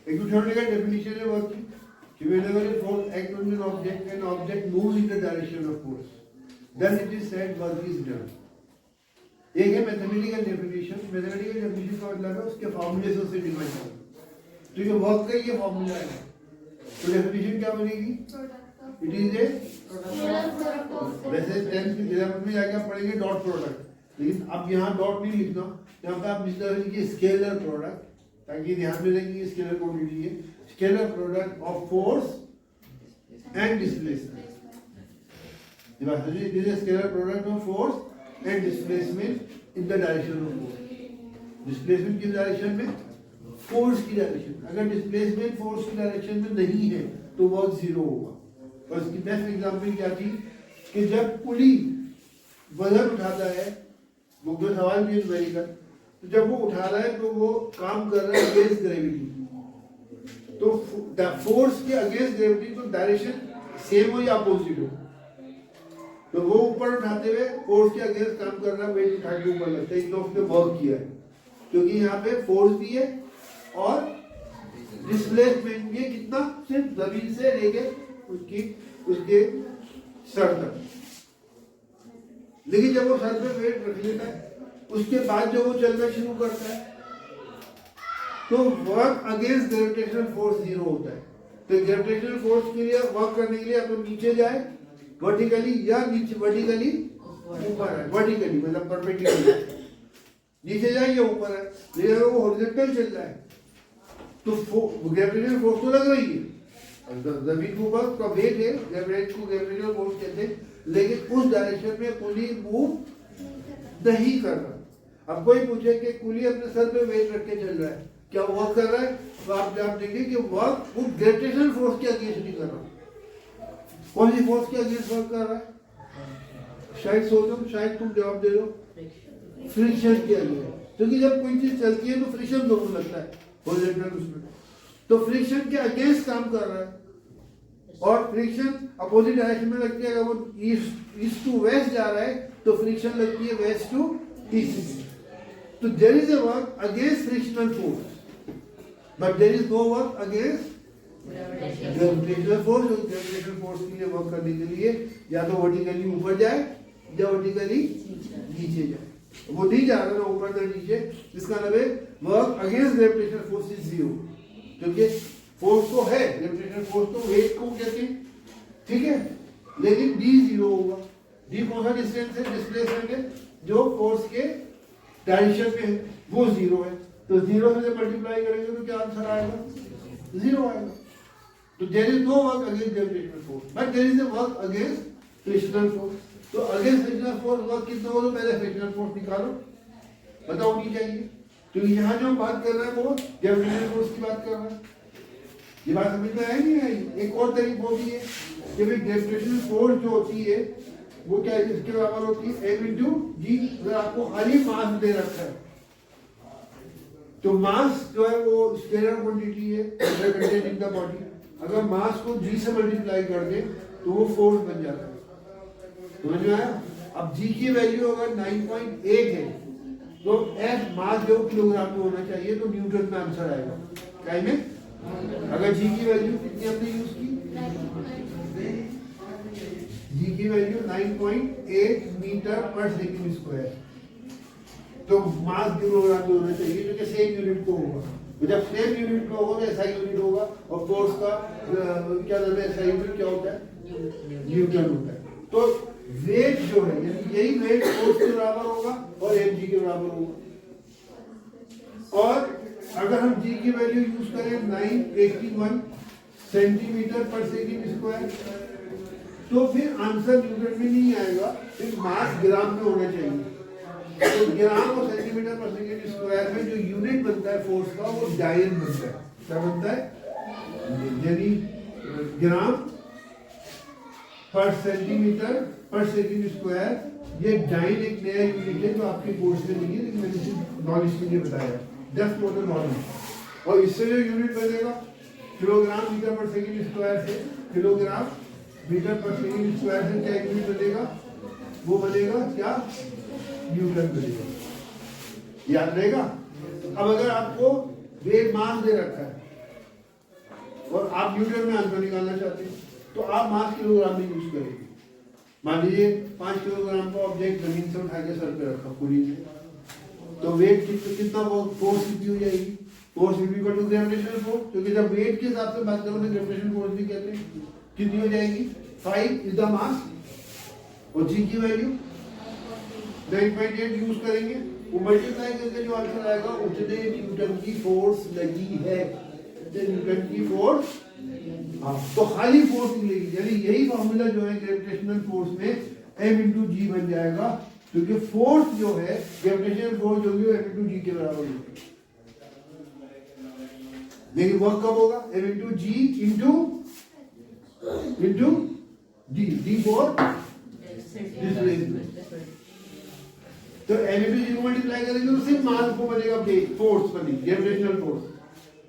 Equatorial definition है work की whenever a force acts on an object and object moves in the direction of force, then it is said work is done. एक है mathematical definition का मतलब है उसके फॉर्मूले से उसे डिफाइन करना। तो ये वर्क का ये फॉर्मूला है, तो डेफिनेशन क्या बनेगी? इट इज ए, वैसे 10th की 11th में जाके आप पढ़ेंगे डॉट प्रोडक्ट, लेकिन अब यहाँ डॉट नहीं लिखना, यहाँ पे आप इस तरह लिखिए स्केलर प्रोडक्ट, ताकि ध्यान में रखें ये स्केलर क्वांटिटी है, scalar product of force and displacement. It is a scalar product of force and displacement in the direction of force. Displacement की डायरेक्शन में, फोर्स की डायरेक्शन। अगर डिस्प्लेसमेंट फोर्स की डायरेक्शन में नहीं है तो वर्क जीरो होगा। और इसकी बेस्ट एग्जांपल क्या थी कि जब पुली वजन उठाता है, वो जो सवाल भी अमेरिका, तो जब वो उठा रहा है तो वो काम कर रहा है अगेंस्ट ग्रेविटी। तो फोर्स के अगेंस्ट ग्रेविटी तो डायरेक्शन सेम हो या अपोजिट हो, तो वो ऊपर उठाते हुए फोर्स के अगेंस्ट काम कर रहा है, वेट उठा के ऊपर लगता है, इसलिए उसने वर्क किया है, क्योंकि यहाँ पे फोर्स भी है और डिस्प्लेसमेंट भी कितना, सिर्फ जमीन से लेके उसके सर तक। लेकिन जब वो सर पे वेट रख लेता है, उसके बाद जब वो चलना शुरू करता है तो work against gravitational force zero होता है। तो ग्रेविटेशनल फोर्स के लिए वर्क करने के लिए अपन नीचे जाए वर्टिकली या नीचे वर्टिकली ऊपर है, वर्टिकली मतलब परपेंडिकुलर नीचे जाए या ऊपर है, लेकिन अगर वो हॉरिजॉन्टल चल रहा है तो ग्रेविटेशनल फोर्स तो लग रही है, जमीन के ऊपर का वेट है, ग्रेविटेशनल फोर्स कहते हैं, लेकिन उस डायरेक्शन में पुली मूव नहीं कर रहा। अब कोई पूछे कि कुली अपने सर पे वेट रख के चल रहा है, क्या वर्क कर रहा है? तो आप देखेंगे कि वर्क वो ग्रेविटेशनल फोर्स के अगेंस्ट नहीं कर रहा। कौन सी फोर्स के अगेंस्ट वर्क कर रहा है? शायद सोचो, शायद तुम जवाब दे दो, फ्रिक्शन के अगेंस्ट। क्योंकि जब कोई चीज चलती है तो फ्रिक्शन दोनों लगता है हॉरिजॉन्टल उसमें, तो फ्रिक्शन के अगेंस्ट काम कर रहा है। और फ्रिक्शन अपोजिट डायरेक्शन में लगती है, अगर वो ईस्ट टू वेस्ट जा रहा है तो फ्रिक्शन लगती है वेस्ट टू ईस्ट। तो there is a work against frictional force, but there is no work against gravitational force. Gravitational force के लिए वर्क करने के लिए या तो वर्टिकली ऊपर जाए या वर्टिकली नीचे जाए, वो नहीं जा रहा ना ऊपर ना नीचे, इसका मतलब है work against gravitational force is zero. क्योंकि फोर्स तो है, ग्रेविटेशनल फोर्स तो वेट को कहते हैं, ठीक है, लेकिन डी जीरो होगा। डी कौन सा डिस्टेंस है, डिस्प्लेसमेंट है जो फोर्स के डायरेक्शन में है, वो जीरो है। तो जीरो से मल्टीप्लाई करेंगे तो क्या आंसर आएगा? जीरो आएगा। तो there is no work against gravitational force, but there is a work against frictional force. तो अगेंस्ट फ्रिक्शनल फोर्स वर्क कितना हो, तो पहले फ्रिक्शनल फोर्स निकालो, बताओ नहीं चाहिए। तो यहाँ जो हम बात कर रहे हैं वो ग्रेविटेशनल फोर्स की बात कर रहे हैं। ये बात समझ में आई नहीं आई? एक और तरीका होती है कि भाई ग्रेविटेशनल फोर्स जो होती है वो क्या है, इसके बराबर होती है m इंटू जी। अगर आपको खाली मास दे रखा है तो मास जो है वो स्केलर क्वांटिटी है कंटेंट इन द बॉडी, अगर मास को g से मल्टीप्लाई कर दे तो वो फोर्स बन जाता है। समझ में आया? अब g की वैल्यू अगर 9.8 है तो f मास जो किलोग्राम में होना चाहिए, तो न्यूटन में आंसर आएगा। क्या में अगर g की वैल्यू कितनी हमने यूज की, g की value 9.8 metre per second square, तो मास किलोग्राम में होना चाहिए, जो कि सेम यूनिट को होगा। तो जब सेम यूनिट का होगा तो ऐसा यूनिट होगा, और फोर्स का क्या नाम है, ऐसा यूनिट क्या होता है, न्यूटन होता है। तो वेट जो है यही वेट फोर्स के बराबर होगा और mg के बराबर होगा। और अगर हम g की वैल्यू यूज करें 981 सेंटीमीटर पर सेकंड स्क्वायर, तो फिर आंसर न्यूटन में नहीं आएगा, फिर मास ग्राम में होना चाहिए। तो ग्राम और सेंटीमीटर पर सेकंड स्क्वायर में जो यूनिट बनता है फोर्स का वो डायन बनता है। क्या बनता है? यानी ग्राम पर सेंटीमीटर पर सेकंड स्क्वायर। ये डायन एक नया यूनिट है जो आपके कोर्स में नहीं है, लेकिन मैंने सिर्फ नॉलेज के लिए बताया, जस्ट फॉर द नॉलेज। और इससे जो यूनिट बनेगा kilogram metre per second square से, kilogram metre per second square से क्या यूनिट बनेगा, वो बनेगा क्या, न्यूटन बनेगा। याद रहेगा? अब अगर आपको वेट मास दे रखा है और आप न्यूटन में आंसर निकालना चाहते हैं तो आप मास किलोग्राम में यूज करेंगे। मान लीजिए 5 किलोग्राम का ऑब्जेक्ट जमीन से उठा के सर पे रखा पूरी से, तो वेट कितना फोर्स कितनी हो जाएगी, force equal to gravitational force, क्योंकि जब वेट के हिसाब से बात करो तो ग्रेविटेशनल फोर्स भी कहते हैं, कितनी हो जाएगी 5 इज द मास, और जी की वैल्यू 9.8 यूज करेंगे, वो मल्टीप्लाई करके जो आंसर आएगा उतने न्यूटन की फोर्स लगी है, उतने न्यूटन की फोर्स। हाँ, तो खाली फोर्स निकलेगी, यानी यही फॉर्मूला जो है ग्रेविटेशनल फोर्स में m इंटू जी बन जाएगा, क्योंकि फोर्स जो है ग्रेविटेशनल फोर्स जो है m इंटू जी के बराबर होगी। लेकिन वर्क कब होगा, m into G into D for displacement. तो m इंटू जी को मल्टीप्लाई करेंगे तो सिर्फ मास को बनेगा, फोर्स बनेगी ग्रेविटेशनल फोर्स।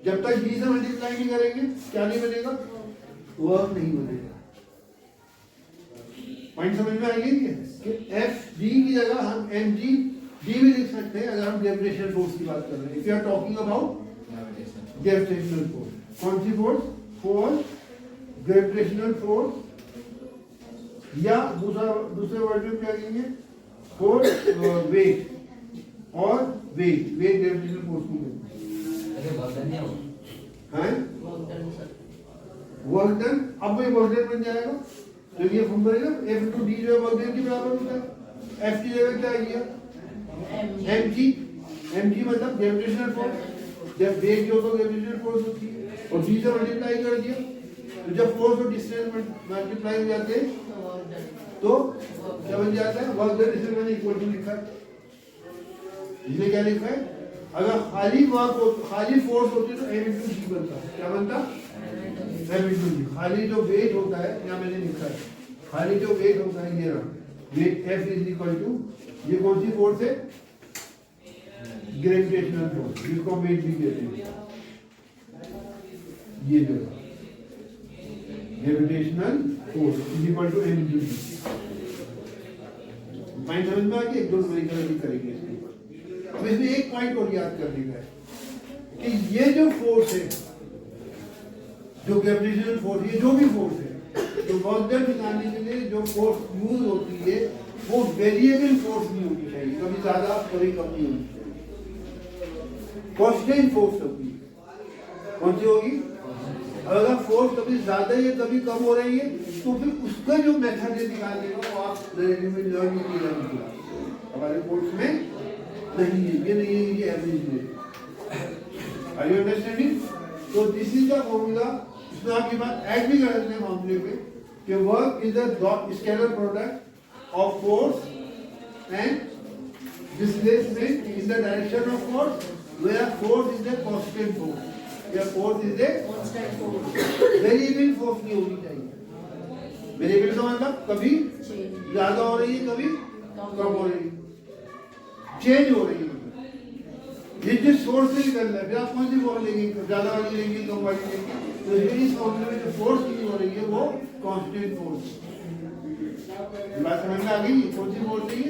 जब तक g से मल्टीप्लाई नहीं करेंगे क्या नहीं बनेगा, वर्क नहीं बनेगा। पॉइंट समझ में आएगी कि एफ डी की जगह हम एम जी डी भी लिख सकते हैं अगर हम ग्रेविटेशनल फोर्स की बात कर रहे हैं। If you are talking about gravitational force, कौन सी फोर्स, फोर्स ग्रेविटेशनल फोर्स, या दूसरे वर्ड में क्या कहेंगे, फोर्स वेट, और वेट ग्रेविटेशनल फोर्स को कहते हैं। वर्क डन, अब वही वर्क डन बन जाएगा, तो ये फॉर्मूला है ना, एफ इंटू डी जो है वर्क डन के बराबर होता है। एफ की जगह क्या आ गया, एम जी मतलब ग्रेविटेशनल फोर्स, जब वेट जो तो ग्रेविटेशनल फोर्स होती है, और डी से मल्टीप्लाई कर दिया, तो जब फोर्स और डिस्टेंस मल्टीप्लाई हो जाते हैं तो क्या बन जाता है, वर्क डन। इसे मैंने इक्वल टू लिखा है, इसने क्या लिखा है, अगर खाली फोर्स होती तो एम इंटू जी बनता, क्या बनता, एम इंटू जी। खाली जो वेट होता है, यहाँ मैंने लिखा है, खाली जो वेट होता है ये weight F is equal to, ये कौन सी फोर्स है, ग्रेविटेशनल फोर्स, जिसको वेट भी कहते हैं, ये जो gravitational force is equal to M into G. Point समझ में आ गया, एक दो न्यूमेरिकल भी करेंगे इसके ऊपर। अब इसमें एक पॉइंट और याद करने का है कि ये जो फोर्स है, जो ग्रेविटेशनल फोर्स, ये जो भी फोर्स है, तो वर्क डन निकालने के लिए जो फोर्स यूज होती है वो वेरिएबल फोर्स नहीं होनी चाहिए, कभी ज्यादा कभी कम नहीं होनी चाहिए, कांस्टेंट फोर्स होगी। कौन सी होगी, अगर फोर्स कभी ज्यादा या कभी कम हो रही है तो फिर उसका जो मेथड है निकालने का वो आप लर्निंग हमारे कोर्स में नहीं है, ये नहीं है, ये एवरेज है। Are you understanding? तो दिस इज द फॉर्मूला। इसमें आप ये बात ऐड भी कर सकते हैं फॉर्मूले पे कि work is the scalar product of force and displacement in the direction of force, where force is the constant force, या force is the constant force. Variable force नहीं होनी चाहिए। वेरिएबल का मतलब कभी ज्यादा हो रही है, कभी कम हो रही है, चेंज हो रही है। ये जिस सोर्स से निकल रहा है, फिर आप कौन सी फोर्स लेंगे, ज्यादा वाली लेंगे, कम वाली लेंगे, तो इस फॉर्मूले में जो फोर्स की हो रही है वो कांस्टेंट फोर्स। बात समझ में आ गई, कौन सी फोर्स है,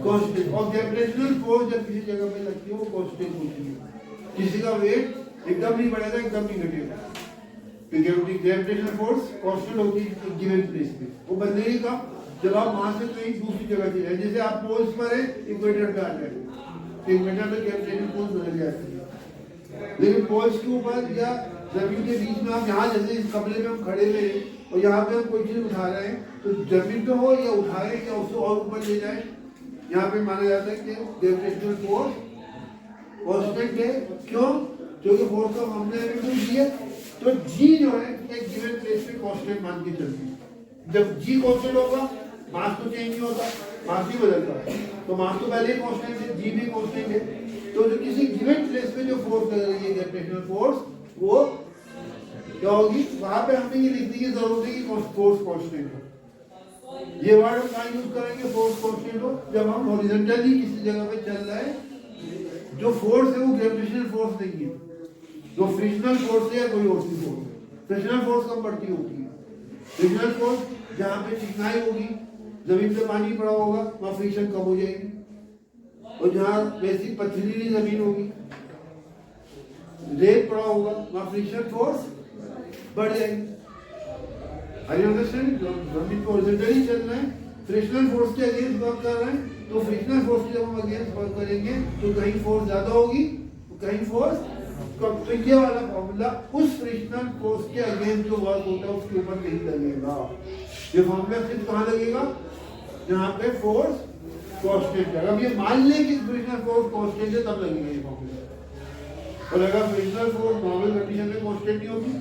कांस्टेंट। और ग्रेविटेशनल फोर्स जब किसी जगह पे लगती है वो कांस्टेंट होती है। किसी का वेट एकदम नहीं बढ़ेगा, एकदम नहीं घटेगा, ग्रेविटेशनल फोर्स कांस्टेंट होती है गिवन प्लेस पे। वो बदलेगी कब, जब आप वहां से कहीं दूसरी जगह चले, जैसे आप पोल्स पर है, इक्वेटर पे आ जाए, इक्वेटर पे ग्रेविटेशनल फोर्स बदल जाती है। लेकिन पोल्स के ऊपर या जमीन के बीच में, आप यहाँ जैसे इस कमरे में हम खड़े हुए हैं और यहाँ पे हम कोई चीज उठा रहे हैं, तो जमीन पे हो या उठाए या उसको और ऊपर ले जाए, यहाँ पे माना जाता है कि ग्रेविटेशनल फोर्स कांस्टेंट है। क्यों, क्योंकि फोर्स का हमने दिया, तो जी जो है एक गिवन प्लेस पे कांस्टेंट मान के चलती है। जब जी कांस्टेंट होगा, मास तो चेंज नहीं होता, मास भी बदलता है, तो मास तो पहले ही कांस्टेंट है, जी भी कांस्टेंट है। तो जो किसी गिवन प्लेस पे जो फोर्स लग रही है ग्रेविटेशनल फोर्स, वो क्या होगी, वहां पे हमें ये लिखने की जरूरत है कि फोर्स कांस्टेंट हो। ये वर्ड हम कहाँ यूज करेंगे, फोर्स कांस्टेंट हो, जब हम हॉरिजॉन्टली किसी जगह पे चल रहे हैं, जो फोर्स है वो ग्रेविटेशनल फोर्स नहीं है, जो फ्रिक्शनल फोर्स है या कोई और सी फोर्स है। फ्रिक्शनल फोर्स कम बढ़ती होती है। फ्रिक्शनल फोर्स जहाँ पे चिकनाई होगी, जमीन पे पानी पड़ा होगा, वहाँ फ्रिक्शन कम हो जाएगी, और जहाँ वैसी पथरीली जमीन होगी, रेत पड़ा होगा, वहाँ फ्रिक्शन फोर्स बढ़ जाएगी। Are you understand? जमीन को हॉरिजॉन्टली चल रहा है, फ्रिक्शनल फोर्स के अगेंस्ट वर्क कर रहे हैं, तो फ्रिक्शनल फोर्स के जब हम अगेंस्ट वर्क करेंगे तो कहीं फोर्स ज्यादा होगी, कहीं फोर्स कम। तो ये वाला फॉर्मूला उस फ्रिक्शनल फोर्स के अगेंस्ट जो वर्क होता है उसके ऊपर नहीं लगेगा। ये फॉर्मूला सिर्फ कहाँ लगेगा? जहाँ पे फोर्स कांस्टेंट है। अब ये मान लें कि फ्रिक्शनल फोर्स कांस्टेंट है तब लगेगा ये फॉर्मूला। और अगर फ्रिक्शनल फोर्स नॉर्मल कंडीशन में कांस्टेंट नहीं होगी,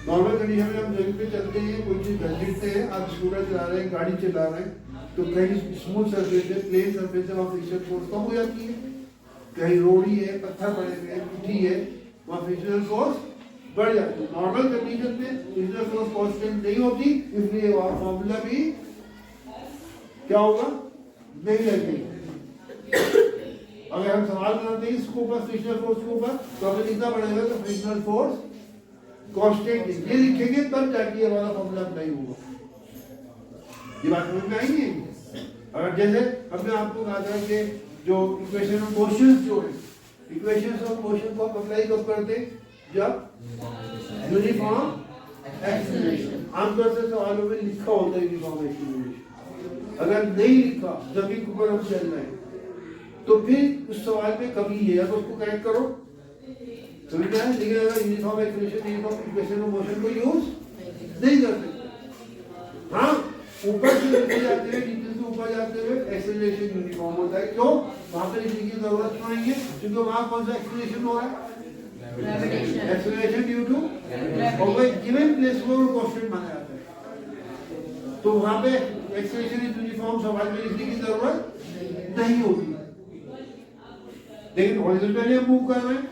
नॉर्मल कंडीशन में हम जमीन पे चलते हैं, कोई चीज घसीटते हैं, आप स्कूटर चला रहे हैं, गाड़ी चला रहे हैं, तो कहीं स्मूथ सरफेस है, प्लेन सरफेस है, वहाँ फ्रिक्शन फोर्स कम हो जाती है। कहीं रोड़ी है, पत्थर पड़े हुए हैं, मिट्टी है, वहाँ फ्रिक्शनल फोर्स बढ़ जाती है। नॉर्मल कंडीशन में फ्रिक्शनल फोर्स कांस्टेंट नहीं होती, इसलिए वहाँ फॉर्मूला भी क्या होगा? नहीं लगेगा। अगर हम सवाल बनाते हैं इसके ऊपर, फ्रिक्शनल फोर्स के ऊपर, तो हमें लिखना पड़ेगा कि फ्रिक्शनल फोर्स कांस्टेंट है। ये लिखेंगे तब जाके ये वाला फॉर्मूला नहीं होगा। ये बात समझ में आएगी? अगर जैसे हमने आपको कहा था कि जो इक्वेशन ऑफ मोशन जो है, इक्वेशन ऑफ मोशन को अप्लाई कब करते हैं? जब यूनिफॉर्म एक्सीलरेशन। आमतौर से सवालों में लिखा होता है यूनिफॉर्म एक्सीलरेशन। अगर नहीं लिखा, जमीन के ऊपर हम चल रहे हैं, तो फिर उस सवाल में कमी है, या तो उसको करेक्ट करो, समझ में आया? लेकिन अगर uniform acceleration, uniform equation of motion को यूज नहीं कर सकते। हाँ, ऊपर से नीचे जाते हुए, नीचे से ऊपर जाते हुए एक्सीलरेशन यूनिफॉर्म होता है। क्यों? वहां पे लिखने की जरूरत क्यों नहीं है? क्योंकि वहां कौन सा एक्सीलरेशन हो रहा है? एक्सीलरेशन ड्यू टू, और वही गिवन प्लेस को कांस्टेंट माना जाता है, तो वहां पे एक्सीलरेशन इज यूनिफॉर्म सवाल में लिखने की जरूरत नहीं होती। लेकिन हॉरिजॉन्टली हम मूव कर रहे हैं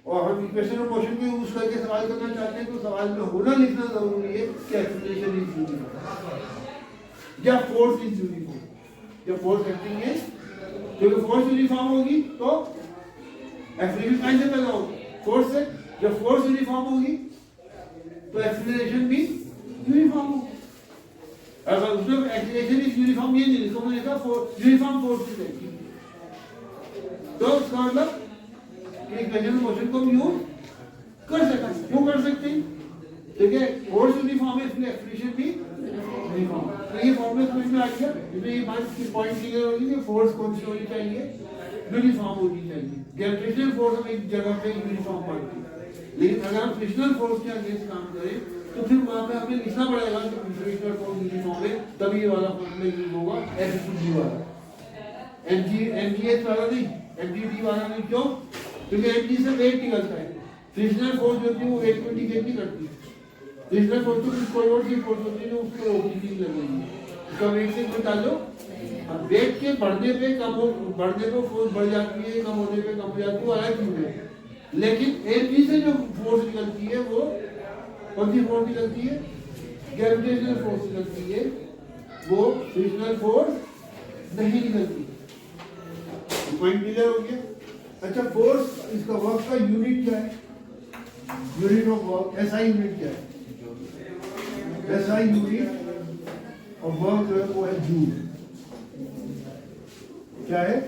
और हम इक्वेशन ऑफ मोशन को यूज करके सवाल करना चाहते हैं, तो सवाल में होना लिखना जरूरी है कि एक्सीलरेशन इज यूनिफॉर्म या फोर्स इज यूनिफॉर्म, या फोर्स एक्टिंग है। क्योंकि फोर्स यूनिफॉर्म होगी तो एक्सीलरेशन कहां से पैदा होगी? फोर्स से। जब फोर्स यूनिफॉर्म होगी तो एक्सीलरेशन भी यूनिफॉर्म होगी। अगर उसमें एक्सीलरेशन इज यूनिफॉर्म ये नहीं लिखा, मैंने लिखा यूनिफॉर्म फोर्स इज एक्टिंग, तो उसका मतलब इक्वेशन ऑफ मोशन को हम यूज कर सकते हैं। क्यों कर सकते हैं? ठीक है, फोर्स यूनिफॉर्म है, इसलिए एक्सीलरेशन भी यूनिफॉर्म। तो ये फॉर्मूला समझ में आ गया। इसमें ये बात की पॉइंट क्लियर होगी कि फोर्स कौन सी होनी चाहिए? यूनिफॉर्म होनी चाहिए। ग्रेविटेशनल फोर्स हम एक जगह पे यूनिफॉर्म मानते हैं, लेकिन अगर हम फ्रिक्शनल फोर्स के अगेंस्ट काम करें तो फिर वहां पे हमें लिखना पड़ेगा कि फ्रिक्शनल फोर्स यूनिफॉर्म है, तभी ये वाला फॉर्मूला यूज होगा। एफजी वाला, एमजीएच वाला नहीं, एमजीडी वाला नहीं। क्यों? क्योंकि एमजी से वेट निकलता है, फ्रिक्शनल फोर्स जो होती है वो वेट को इंडिकेट नहीं करती। फ्रिक्शनल फोर्स तो कोई और सी फोर्स होती है जो उसको रोकने लगेगी, उसका वेट से घटा लो। अब वेट के बढ़ने पे कम हो, बढ़ने पे फोर्स बढ़ जाती है, कम होने पे कम हो जाती है, वो अलग चीज है। लेकिन एमजी से जो फोर्स निकलती है वो कौन सी फोर्स निकलती है? ग्रेविटेशनल फोर्स निकलती है, वो फ्रिक्शनल फोर्स नहीं निकलती। पॉइंट क्लियर हो गया? अच्छा, फोर्स इसका वर्क का यूनिट क्या है? Unit of work, SI unit क्या है? एसआई यूनिट ऑफ वर्क जो है वो है जूल। क्या है?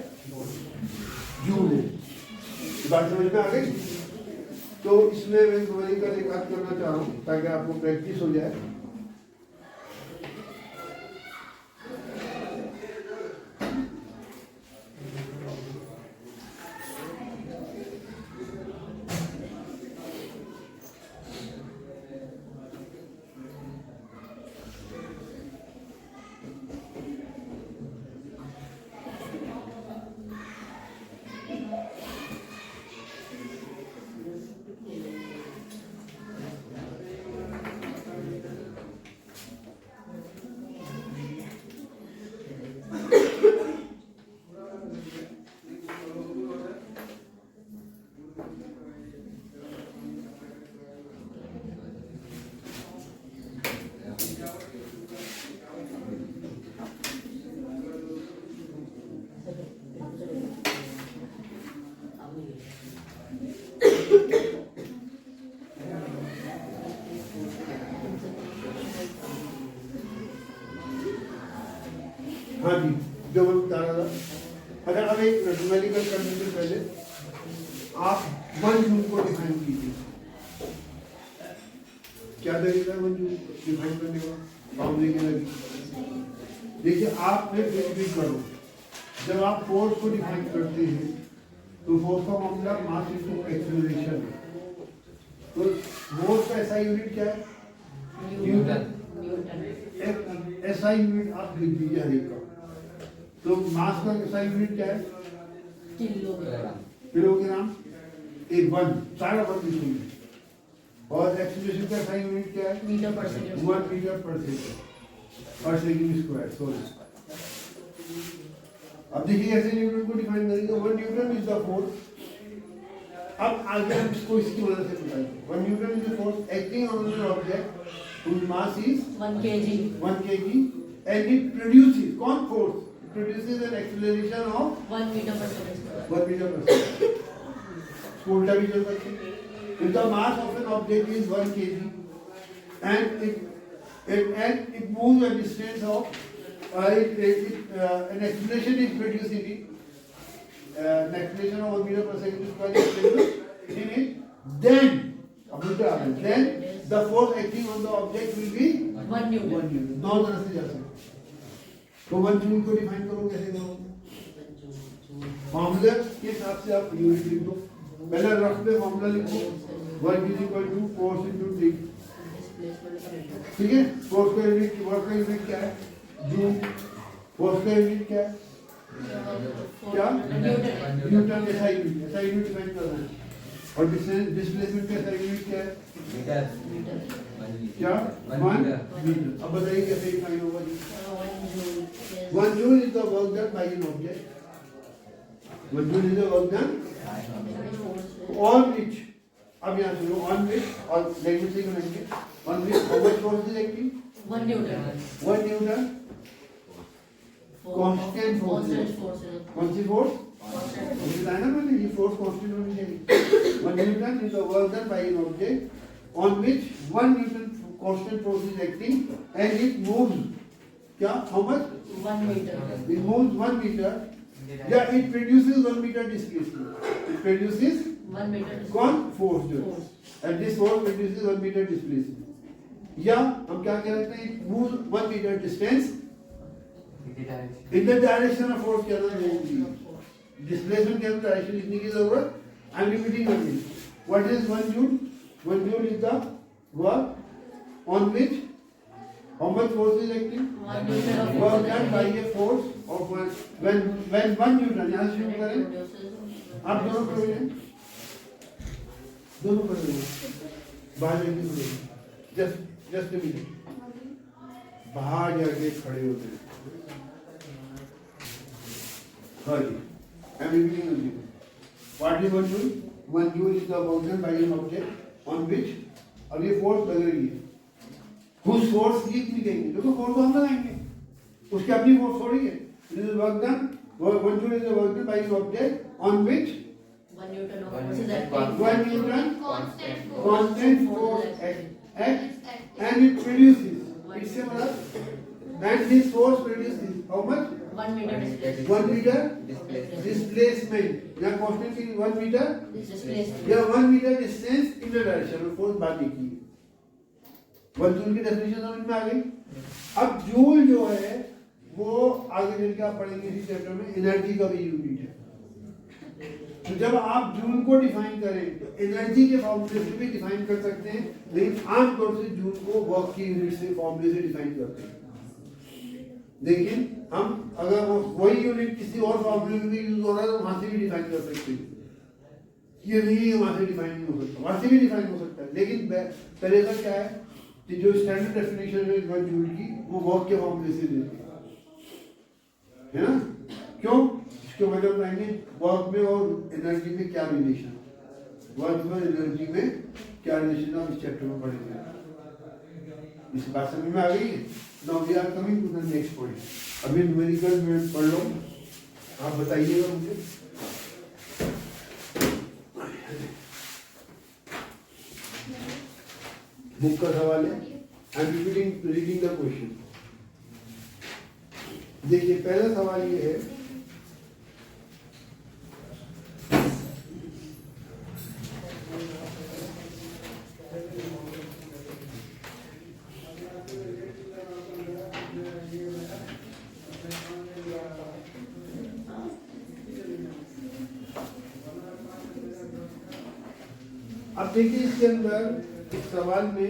जूल है। बात समझ में आ गई? तो इसमें मैं न्यूमेरिकल एक बात करना चाह रहा हूँ ताकि आपको प्रैक्टिस हो जाए। हाँ जी, जो मैं बता रहा था। अच्छा, अब एक न्यूमेरिकल करने से पहले आप 1 जूल को डिफाइन कीजिए। क्या तरीका है मंजूर डिफाइन करने का फॉर्मूले के लगी? देखिए आप में फिर भी करो, जब आप फोर्स को डिफाइन करते हैं तो फोर्स का मामला मास इनटू एक्सीलरेशन है। तो फोर्स का एसआई यूनिट क्या है? न्यूटन। एसआई यूनिट आप लिख दीजिए हर एक का। तो मास का एसआई यूनिट क्या है? किलोग्राम। एक वन, सारा वन लिखेंगे। और एक्सीलरेशन का एसआई यूनिट क्या है? Metre per second. 1 metre per second पर सेकंड स्क्वायर। सॉरी, अब देखिए ऐसे न्यूटन को डिफाइन करेंगे। 1 न्यूटन इज द फोर्स। अब आगे हम इसको इसकी मदद से बताएंगे। 1 newton is the force acting on an object whose mass is 1 kg 1 kg and it produces, कौन force? It produces an acceleration of 1 metre per second. 1 metre per second. उल्टा भी चल सकते हैं। If the mass of an object is 1 kg and it moves a distance of an acceleration is produced in it, an acceleration of 1 meter per second square is produced in it, then the force acting on the object will be 1 Newton. 1 Newton. दो तरह से जा सकते। तो 1 Newton को define करो, कैसे करोगे? फॉर्मूला के हिसाब से आप यूनिट लिख दो। पहले रफ में फॉर्मूला लिखो, 1 is equal to force into D. ठीक है, फोर्स का यूनिट, वर्क का यूनिट क्या है? जूल। फोर्स का यूनिट क्या है? क्या? न्यूटन। ऐसा यूनिट डिफाइन करना है। और डिस्प्लेसमेंट का यूनिट क्या है? मीटर। क्या? 1 मीटर। अब बताइए कैसे डिफाइन होगा जी? 1 joule is the work done by an object. 1 joule is the work done on which, अब यहाँ सुनो, on which, और लैंग्वेज से करेंगे, on which how much force is acting? 1 Newton. 1 newton constant force है। कौन सी फोर्स? मुझे बताया ना मैंने, ये फोर्स कांस्टेंट होनी चाहिए। 1 newton is the work done by an object on which 1 newton constant force is acting and it moves, क्या? How much? 1 metre. It moves 1 meter. Yeah, it produces 1 meter displacement. It produces 1 metre. कौन? Force जो है। And this force produces 1 meter displacement. या हम क्या कह रहे हैं? It moves 1 meter distance in the direction of force के अंदर होगी। Displacement के अंदर डायरेक्शन लिखने की जरूरत। I'm repeating again. What is 1 joule? 1 joule is the work on which how much force is acting? 1 Newton. Work done by a force of when 1 Newton. यहाँ शुरू करें। आप दोनों करोगे, दोनों करोगे, बाहर जाके करोगे। जस्ट a minute, बाहर जाके खड़े होते हैं। हाँ जी, I'm repeating again. What is 1 joule? 1 joule is the work done by an object on which, अब ये फोर्स लग रही है। Whose force ये लिखेंगे, देखो फोर्स तो हम लगाएंगे, उसकी अपनी फोर्स थोड़ी है। This is work done. 1 joule is the work done by an object on which 1 Newton of force is acting। 1 Newton constant constant force act and it produces, इससे मतलब, and this force produces how much? 1 metre displacement. 1 meter displacement। यहाँ constant की 1 meter displacement. या 1 meter distance in the direction of force बात एक ही है। 1 joule की definition समझ में आ गई। अब जूल जो है वो आगे चल के आप पढ़ेंगे इसी चैप्टर में, एनर्जी का भी यूनिट है। तो जब आप जूल को डिफाइन करें तो एनर्जी के फॉर्मूले से भी डिफाइन कर सकते हैं, लेकिन आमतौर से जूल को वर्क की यूनिट से फॉर्मूले से डिफाइन करते हैं। लेकिन हम अगर वही यूनिट किसी और फॉर्मूले में भी यूज हो रहा है तो वहां से भी डिफाइन कर सकते हैं। ये नहीं है वहां से डिफाइन नहीं हो सकता, वहां से भी डिफाइन हो सकता है, लेकिन तरीका क्या है कि जो स्टैंडर्ड डेफिनेशन है 1 जूल की वो वर्क के फॉर्मूले से देते है ना। क्यों? इसके वजह बताएंगे वर्क में और एनर्जी में क्या रिलेशन, वर्क में एनर्जी में क्या रिलेशन आप इस चैप्टर में पढ़ेंगे। इस बात समझ में आ गई है। Now we are coming to the next point. अभी न्यूमेरिकल में पढ़ लो, आप बताइएगा मुझे। बुक का सवाल है, I am reading the question. देखिए पहला सवाल ये है, अब देखिए इसके अंदर इस सवाल में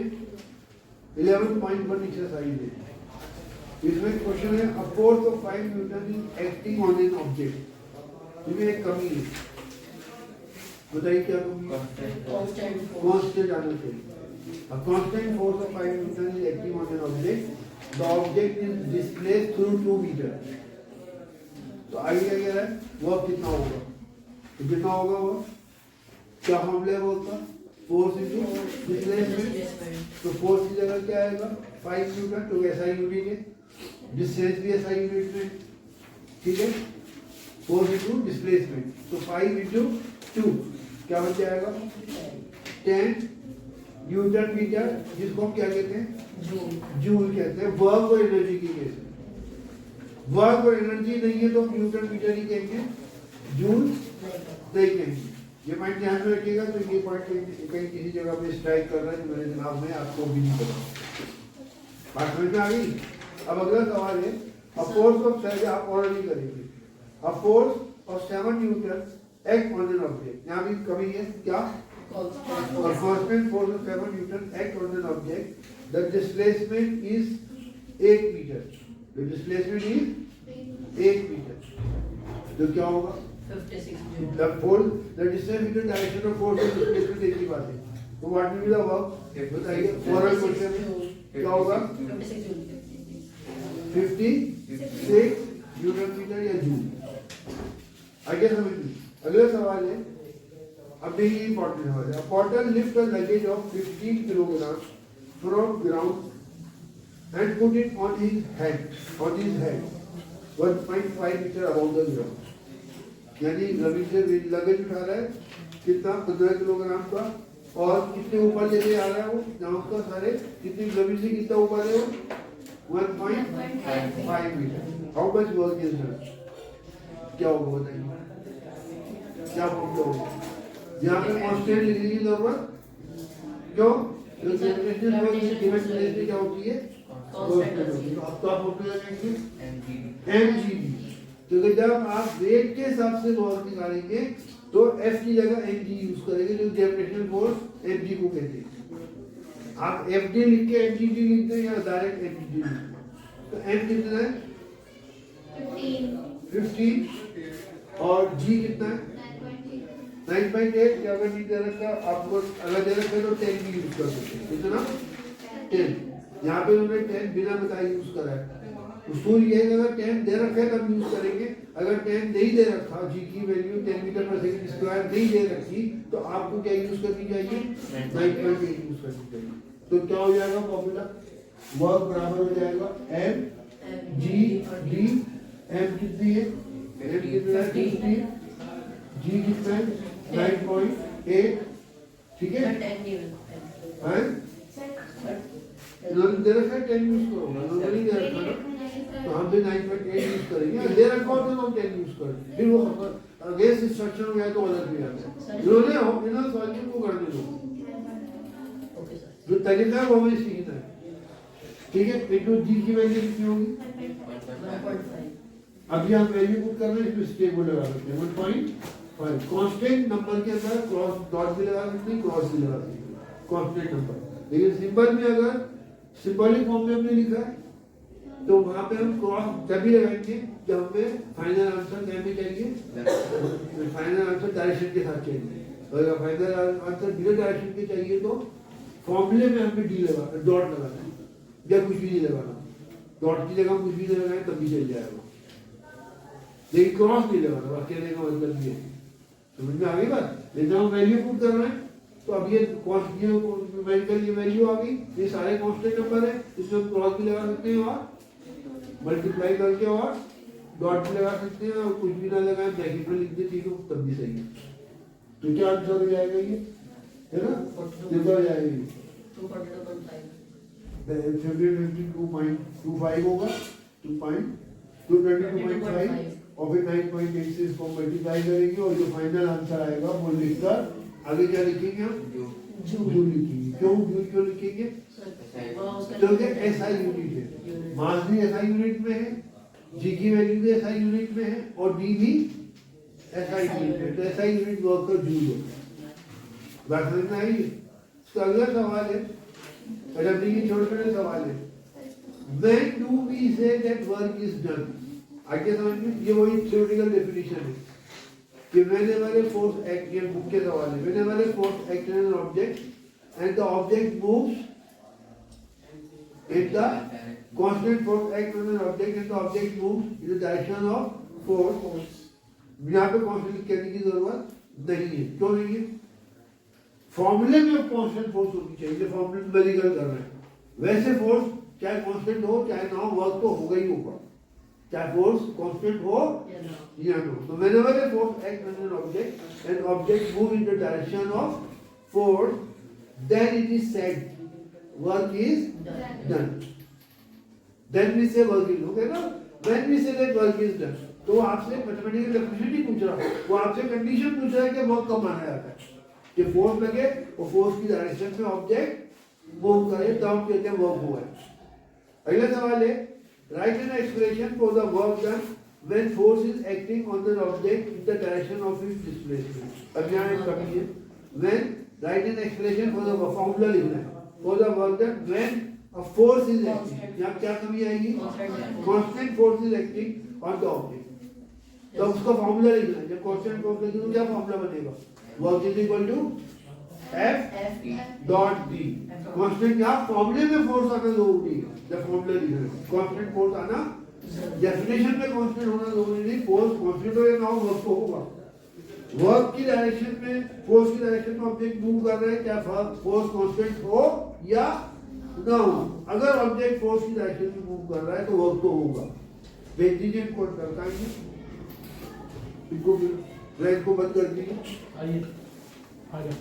11.1 एक्सरसाइज है। इसमें क्वेश्चन है a force of 5 newton is acting on an object. इसमें एक कमी है, बताइए क्या कमी है? Constant force. कांस्टेंट आना चाहिए। A constant force of 5 newton is acting on an object, the object is displaced through 2 metre. तो आइडिया क्या है, वर्क कितना होगा? तो कितना होगा वो, क्या फॉर्मूला है वर्क का? Force into displacement. Displacement. तो फोर्स की जगह क्या आएगा? 5 न्यूटन। तो ऐसा यूनिट है, डिस्टेंस भी ऐसा यूनिट में, ठीक है। फोर्स इनटू डिस्प्लेसमेंट, तो 5 इनटू 2 क्या बन जाएगा? 10 न्यूटन मीटर, जिसको हम क्या कहते हैं? Joule. जूल कहते हैं। वर्क और एनर्जी की केस में, वर्क और एनर्जी नहीं है तो हम न्यूटन मीटर ही कहेंगे, जूल नहीं कहेंगे। ये पॉइंट ध्यान में रखिएगा। तो ये पॉइंट कहीं किसी जगह पे स्ट्राइक कर रहा है, मेरे दिमाग में, आपको भी नहीं पता। बात समझ में आ गई? अब अगला सवाल है अ फोर्स ऑफ 7, आप ऑलरेडी करेंगे। A force of 7 Newton act on an object. यहाँ भी कमी है, क्या? Constant A force. constant force of 7 Newton act on an object. The displacement is 8 meter. The displacement is 8 meter. तो क्या होगा? 56 joule. The force, the distance between direction of force and displacement एक ही बात है। तो what will be the work? बताइए। Oral question में क्या होगा? 56 joule. 56 न्यूटन मीटर या जूल। आगे समझ लीजिए। अगला सवाल है, अब देखिए इंपॉर्टेंट सवाल है। A porter lift a luggage of 15 kilogram from ground and put it on his head 1.5 metre above the ground. यानी लगेज उठा रहा है कितना? 15 किलोग्राम का, और कितने ऊपर लेके आ रहा है वो? जहाँ का सारे कितनी जमीन से कितना ऊपर है वो? 1.5 metre. How much work is done? क्या होगा बताइए, क्या फॉर्मूला होगा? यहाँ पे कांस्टेंट लिखने की जरूरत क्यों? जो जनरेशन वर्क की गिवन प्लेस में क्या होती है? कांस्टेंट होती है। तो अब तो आप फॉर्मूला लेंगे mgb। तो जब आप वेट के हिसाब से वर्क निकालेंगे तो f की जगह mg यूज करेंगे, जो जनरेशन फोर्स mg को कहते हैं। आप fd लिख के mgd लिखते हैं या डायरेक्ट mgd लिखते हैं? तो m कितना है? 15 और g कितना है? 9.8। क्या अगर नहीं दे रखा आपको, अगर दे रखा तो 10 भी यूज कर सकते हैं। कितना? 10। यहाँ पे उन्होंने 10 बिना बताए यूज करा है। उसूल ये है अगर 10 दे रखा है तब यूज करेंगे। अगर 10 नहीं दे रखा, जी की value 10 metre per second square नहीं दे रखी, तो आपको क्या यूज करनी चाहिए? 9.8 यूज करनी चाहिए। तो क्या हो जाएगा फॉर्मूला? वर्क बराबर हो जाएगा m g d। m कितनी है? m कितना है? 15। g कितना है? 9.8। ठीक है? 10 given. हैं? इन्होंने दे रखा है 10 यूज करो, इन्होंने नहीं दे रखा ना, तो हम भी 9.8 यूज करेंगे। दे रखा हो तो हम 10 यूज करेंगे। फिर वो अगेंस्ट इंस्ट्रक्शन हो गया तो गलत भी आता है। इन्होंने सॉल्यूशन को करने दो, Okay, sir. जो तरीका है वो हमें सीखना है। ठीक है? इनटू जी की वैल्यू कितनी होगी? 1.5. अभी हम वैल्यू पुट कर रहे हैं, इसमें स्टेबल लगा सकते हैं 1.5। कांस्टेंट नंबर के अंदर क्रॉस डॉट भी लगा सकते हैं, क्रॉस भी लगा सकते हैं, कांस्टेंट नंबर। लेकिन सिंबल में अगर सिंबॉलिक फॉर्म में हमने लिखा है तो वहां पे हम क्रॉस तभी लगाएंगे जब हमें फाइनल आंसर क्या में चाहिए? फाइनल आंसर डायरेक्शन के साथ चाहिए। अगर फाइनल आंसर बिना डायरेक्शन के चाहिए तो फॉर्मूले में हमें डी लगा, डॉट लगाना है, या कुछ भी नहीं लगाना। डॉट की जगह कुछ भी नहीं लगाए तब भी चल जाएगा, लेकिन क्रॉस नहीं लगाना। बस कहने का मतलब ये है। समझ में आ गई बात? लेकिन हम वैल्यू पुट कर रहे हैं तो अब ये न्यूमेरिकल ये वैल्यू आ गई, ये सारे कांस्टेंट नंबर है, इसमें हम क्रॉस भी लगा सकते हैं और मल्टीप्लाई करके और डॉट भी लगा सकते हैं, और कुछ भी ना लगाए ब्रैकेट में लिख दे ठीक है तब भी सही है। तो क्या आंसर हो जाएगा ये? है ना? कितना हो जाएगा ये? 2.25 होगा, 2.22.5 और फिर 9.8 से इसको मल्टीप्लाई करेंगे और जो फाइनल आंसर आएगा वो लिखकर आगे क्या लिखेंगे हम? जूल लिखेंगे। क्यों जूल क्यों लिखेंगे? क्योंकि एसआई यूनिट है, मास भी एसआई यूनिट में है, जी की वैल्यू भी एसआई यूनिट में है और डी भी एसआई यूनिट है। तो एसआई यूनिट वर्क का जूल होता है। बात समझ में आई? इसका अगला सवाल है, अडब्ल्यू की छोटे सवाल है, when do we say that work is done? आगे समझ में, ये वही थ्योरेटिकल डेफिनेशन है कि whenever a force act, ये बुक के सवाल है, whenever a force acts on an object and the object moves, if the constant force acts on an object and the object moves in the direction of force, यहाँ पे constant कहने की जरूरत नहीं है। क्यों नहीं है? फॉर्मूले में कांस्टेंट फोर्स होनी चाहिए, फॉर्मूले में मेडिकल कर रहे हैं। वैसे फोर्स चाहे कांस्टेंट हो चाहे ना हो, वर्क तो होगा ही होगा, चाहे फोर्स कांस्टेंट हो या ना हो। तो whenever a force acts on an object and object move in the direction of force, then it is said work is done. Then we say work is, okay ना? When we say that work is done, तो वो आपसे mathematical definition नहीं पूछ रहा, वो आपसे condition पूछ रहा है कि वर्क कब माना जाता है, कि फोर्स लगे और फोर्स की डायरेक्शन में ऑब्जेक्ट मूव करे तब हम कहते हैं वर्क हुआ है। अगला सवाल है, right an expression for the work done when force is acting on the object in the direction of its displacement. अब यहाँ एक कमी है, when right an expression for the formula लिखना है for the work done when a force is acting. यहाँ क्या कमी आएगी? Constant force is acting on the object, तो उसका फॉर्मूला लिखना है। जब कांस्टेंट फोर्स लिखेंगे तो क्या फॉर्मूला बनेगा? Work is equal to F dot D. Constant क्या फॉर्मूले में फोर्स आना जरूरी है, जब फॉर्मूला लिखना है कांस्टेंट फोर्स आना, डेफिनेशन में कांस्टेंट होना जरूरी नहीं, फोर्स कांस्टेंट हो या ना हो, वर्क तो होगा। वर्क की डायरेक्शन में, फोर्स की डायरेक्शन में ऑब्जेक्ट मूव कर रहा है, क्या फोर्स कांस्टेंट हो या ना हो। अगर ऑब्जेक्ट फोर्स की डायरेक्शन में मूव कर रहा है तो वर्क तो होगा। भेज दीजिए कोड करता है, इनको ब्रेक को बंद कर दीजिए। आइए आ जाओ।